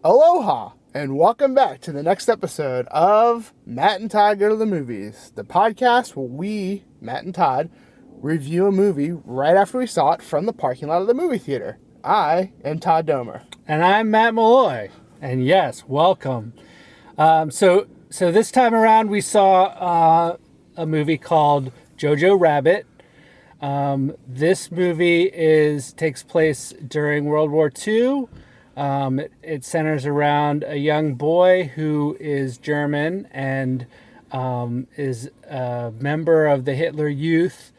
Aloha, and welcome back to the next episode of Matt and Todd Go to the Movies, the podcast where we, Matt and Todd, review a movie right after we saw it from the parking lot of the movie theater. I am Todd Domer. And I'm Matt Malloy. And yes, welcome. So this time around we saw a movie called Jojo Rabbit. This movie takes place during World War II. It centers around a young boy who is German and is a member of the Hitler Youth.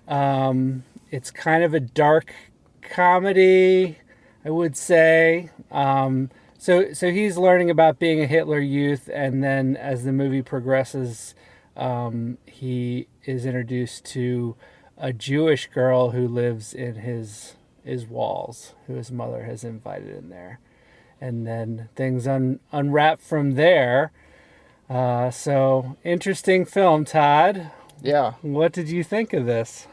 It's kind of a dark comedy, I would say. So he's learning about being a Hitler Youth, and then as the movie progresses, he is introduced to a Jewish girl who lives in his walls, who his mother has invited in there. And then things unwrap from there. So, interesting film, Todd. Yeah. What did you think of this?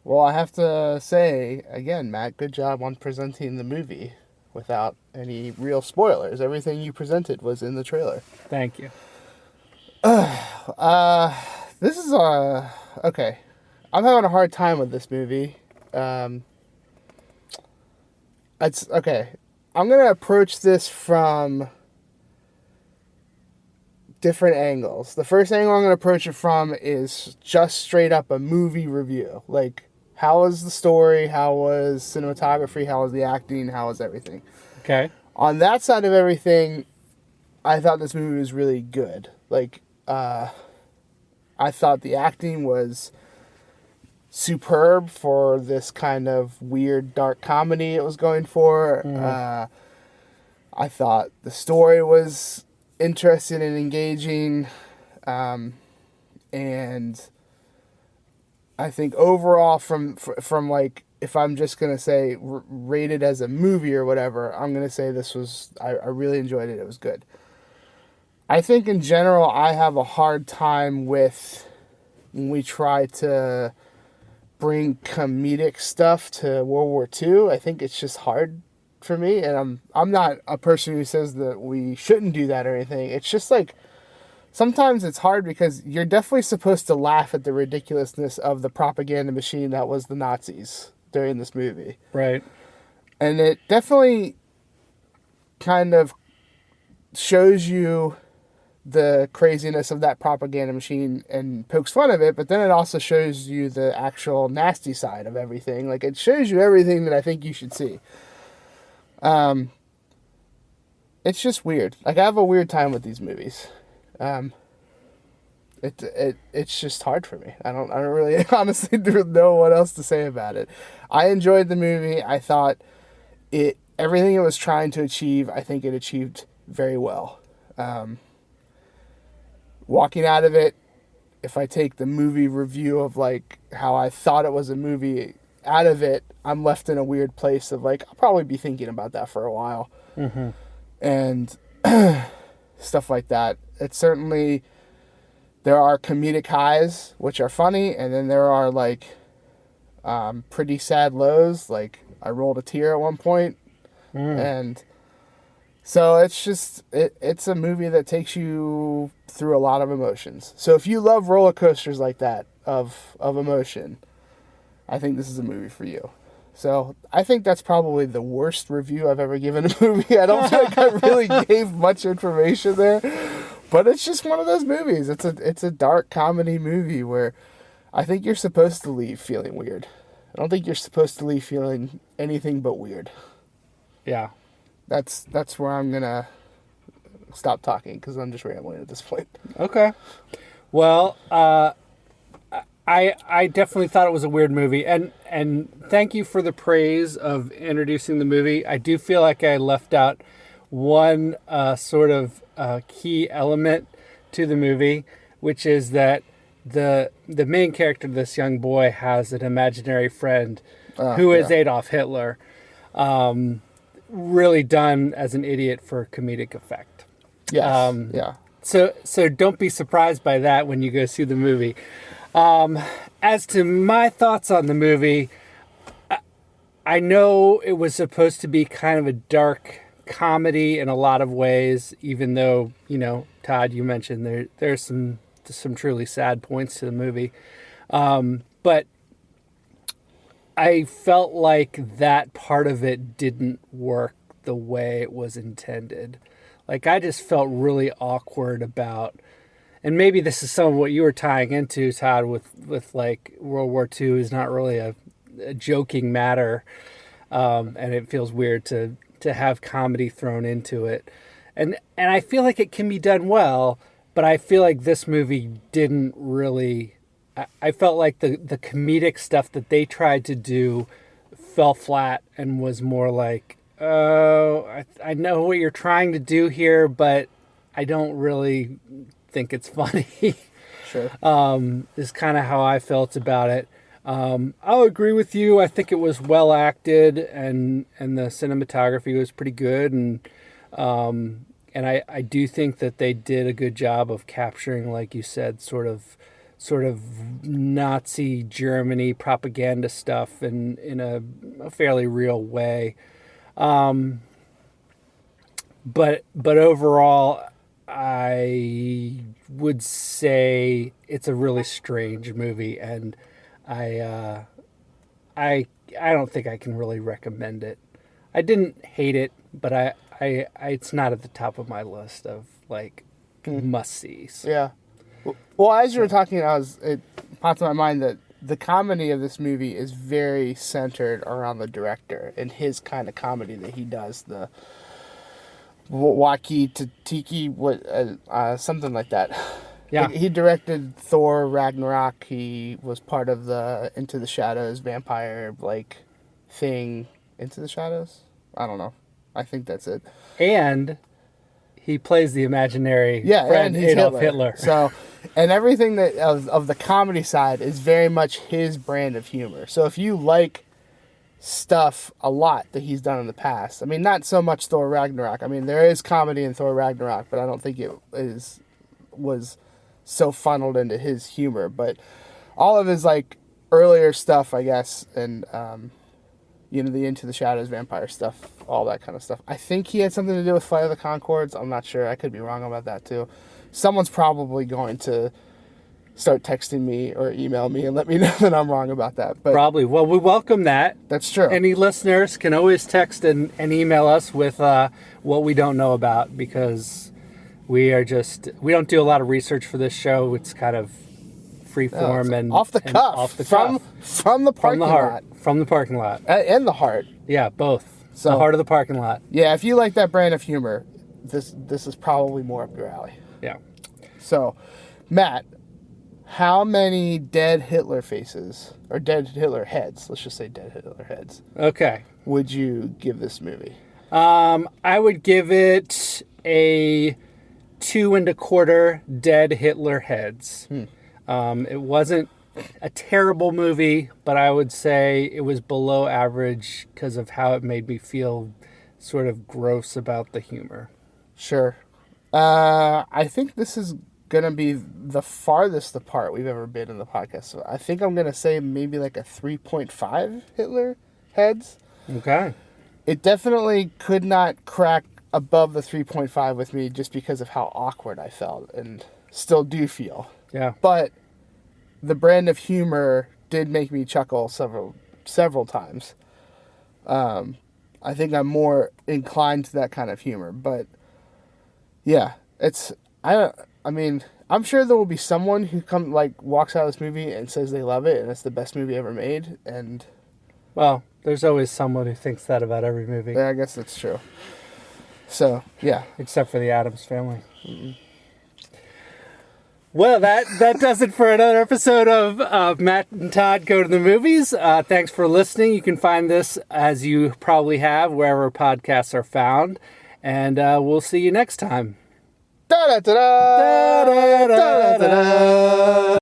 Well, I have to say, again, Matt, good job on presenting the movie without any real spoilers. Everything you presented was in the trailer. Thank you. This is, okay. I'm having a hard time with this movie. It's okay. I'm going to approach this from different angles. The first angle I'm going to approach it from is just straight up a movie review. Like, how was the story? How was cinematography? How was the acting? How was everything? Okay. On that side of everything, I thought this movie was really good. Like, I thought the acting was superb for this kind of weird dark comedy it was going for. I thought the story was interesting and engaging, and I think overall from like, if I'm just gonna say rated as a movie or whatever, I'm gonna say this was, I really enjoyed it. It was good. I think in general I have a hard time with when we try to bring comedic stuff to World War II. I think it's just hard for me, and I'm not a person who says that we shouldn't do that or anything. It's just like, sometimes it's hard because you're definitely supposed to laugh at the ridiculousness of the propaganda machine that was the Nazis during this movie. Right. And it definitely kind of shows you the craziness of that propaganda machine and pokes fun of it, but then it also shows you the actual nasty side of everything. Like, it shows you everything that I think you should see. It's just weird. Like, I have a weird time with these movies. It's just hard for me. I don't really honestly know what else to say about it. I enjoyed the movie. I thought everything it was trying to achieve, I think it achieved very well. Walking out of it, if I take the movie review of like how I thought it was a movie out of it, I'm left in a weird place of like, I'll probably be thinking about that for a while. Mm-hmm. And stuff like that. It's certainly, there are comedic highs, which are funny, and then there are like pretty sad lows. Like, I rolled a tear at one point. And so it's just, it's a movie that takes you through a lot of emotions. So if you love roller coasters like that of emotion, I think this is a movie for you. So I think that's probably the worst review I've ever given a movie. I don't feel like I really gave much information there, but it's just one of those movies. It's a dark comedy movie where I think you're supposed to leave feeling weird. I don't think you're supposed to leave feeling anything but weird. Yeah. That's where I'm gonna stop talking because I'm just rambling at this point. Okay. Well, I definitely thought it was a weird movie, and thank you for the praise of introducing the movie. I do feel like I left out one sort of key element to the movie, which is that the main character, this young boy, has an imaginary friend who is Adolf Hitler. Really done as an idiot for comedic effect. Yes. Yeah. So don't be surprised by that when you go see the movie. As to my thoughts on the movie, I know it was supposed to be kind of a dark comedy in a lot of ways, even though, Todd, you mentioned there's some truly sad points to the movie. But I felt like that part of it didn't work the way it was intended. Like, I just felt really awkward about, and maybe this is some of what you were tying into, Todd, with like World War II is not really a joking matter, and it feels weird to have comedy thrown into it. And I feel like it can be done well, but I feel like this movie didn't really... I felt like the comedic stuff that they tried to do fell flat and was more like, oh, I know what you're trying to do here, but I don't really think it's funny. Sure. Is kind of how I felt about it. I'll agree with you. I think it was well acted and the cinematography was pretty good. And I do think that they did a good job of capturing, like you said, sort of Nazi Germany propaganda stuff in a fairly real way. But overall, I would say it's a really strange movie, and I don't think I can really recommend it. I didn't hate it, but I it's not at the top of my list of like must-sees. Yeah. Well, as you were talking, it popped in my mind that the comedy of this movie is very centered around the director and his kind of comedy that he does. The Waki Tiki, something like that. Yeah. He directed Thor Ragnarok. He was part of the Into the Shadows vampire thing. Into the Shadows? I don't know. I think that's it. And he plays the imaginary friend, and he's Adolf Hitler. So, and everything that of the comedy side is very much his brand of humor. So if you like stuff a lot that he's done in the past, I mean, not so much Thor Ragnarok. I mean, there is comedy in Thor Ragnarok, but I don't think it was so funneled into his humor. But all of his earlier stuff, I guess, and the Into the Shadows vampire stuff, all that kind of stuff. I think he had something to do with Flight of the Conchords. I'm not sure. I could be wrong about that too. Someone's probably going to start texting me or email me and let me know that I'm wrong about that. But probably. Well, we welcome that. That's true. Any listeners can always text and email us with what we don't know about, because we don't do a lot of research for this show. It's kind of freeform and off the cuff. From the parking lot. From the parking lot. And the heart. Yeah, both. So, the heart of the parking lot. Yeah, if you like that brand of humor, this is probably more up your alley. Yeah. So, Matt, how many dead Hitler faces, or dead Hitler heads, let's just say dead Hitler heads, okay, would you give this movie? I would give it a 2 1/4 dead Hitler heads. It wasn't a terrible movie, but I would say it was below average because of how it made me feel sort of gross about the humor. Sure. I think this is going to be the farthest apart we've ever been in the podcast. So I think I'm going to say maybe a 3.5 Hitler heads. Okay. It definitely could not crack above the 3.5 with me just because of how awkward I felt and still do feel. Yeah. But the brand of humor did make me chuckle several times. I think I'm more inclined to that kind of humor, but yeah, I mean, I'm sure there will be someone who walks out of this movie and says they love it and it's the best movie ever made. And well, there's always someone who thinks that about every movie. Yeah, I guess that's true. So yeah, except for the Addams Family. Mm-mm. Well, that does it for another episode of Matt and Todd Go to the Movies. Thanks for listening. You can find this, as you probably have, wherever podcasts are found. And we'll see you next time. Da da da da da da da da.